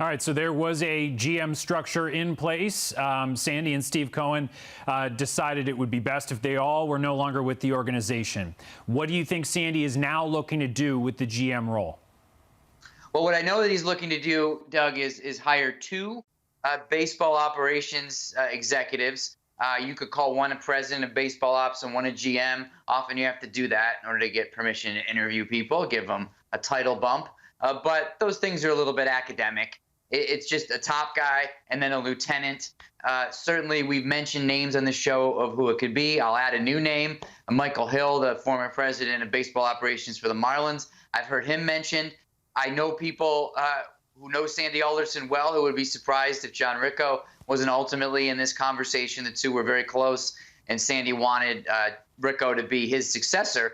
All right, so there was a GM structure in place. Sandy and Steve Cohen decided it would be best if they all were no longer with the organization. What do you think Sandy is now looking to do with the GM role? Well, what I know that he's looking to do, Doug, is hire two baseball operations executives. You could call one a president of baseball ops and one a GM. Often you have to do that in order to get permission to interview people, give them a title bump. But those things are a little bit academic. It's just a top guy and then a lieutenant. Certainly, we've mentioned names on the show of who it could be. I'll add a new name, Michael Hill, the former president of baseball operations for the Marlins. I've heard him mentioned. I know people who know Sandy Alderson well who would be surprised if John Ricco wasn't ultimately in this conversation. The two were very close, and Sandy wanted Ricco to be his successor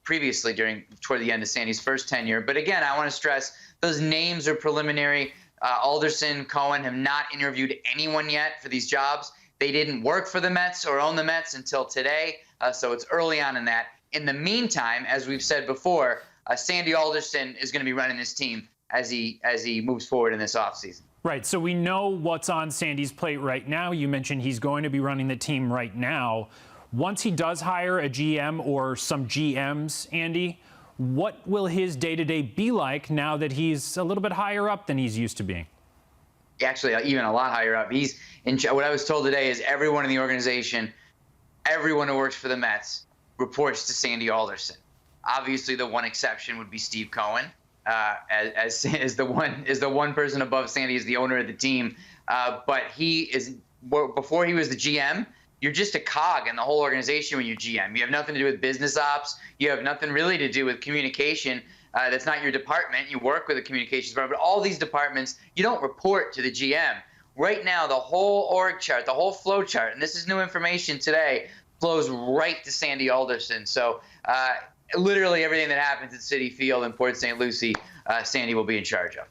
previously toward the end of Sandy's first tenure. But again, I want to stress those names are preliminary. Alderson, Cohen have not interviewed anyone yet for these jobs. They didn't work for the Mets or own the Mets until today, so it's early on in that. In the meantime, as we've said before, Sandy Alderson is going to be running this team as he moves forward in this offseason. Right, so we know what's on Sandy's plate right now. You mentioned he's going to be running the team right now. Once he does hire a GM or some GMs, Andy, what will his day-to-day be like now that he's a little bit higher up than he's used to being? Actually, even a lot higher up. He's in. What I was told today is everyone in the organization, everyone who works for the Mets, reports to Sandy Alderson. Obviously, the one exception would be Steve Cohen, as the one person above Sandy is the owner of the team. But he is before he was the GM. You're just a cog in the whole organization when you're GM. You have nothing to do with business ops. You have nothing really to do with communication. That's not your department. You work with the communications department. But all these departments, you don't report to the GM. Right now, the whole org chart, the whole flow chart, and this is new information today, flows right to Sandy Alderson. So literally everything that happens at Citi Field in Port St. Lucie, Sandy will be in charge of.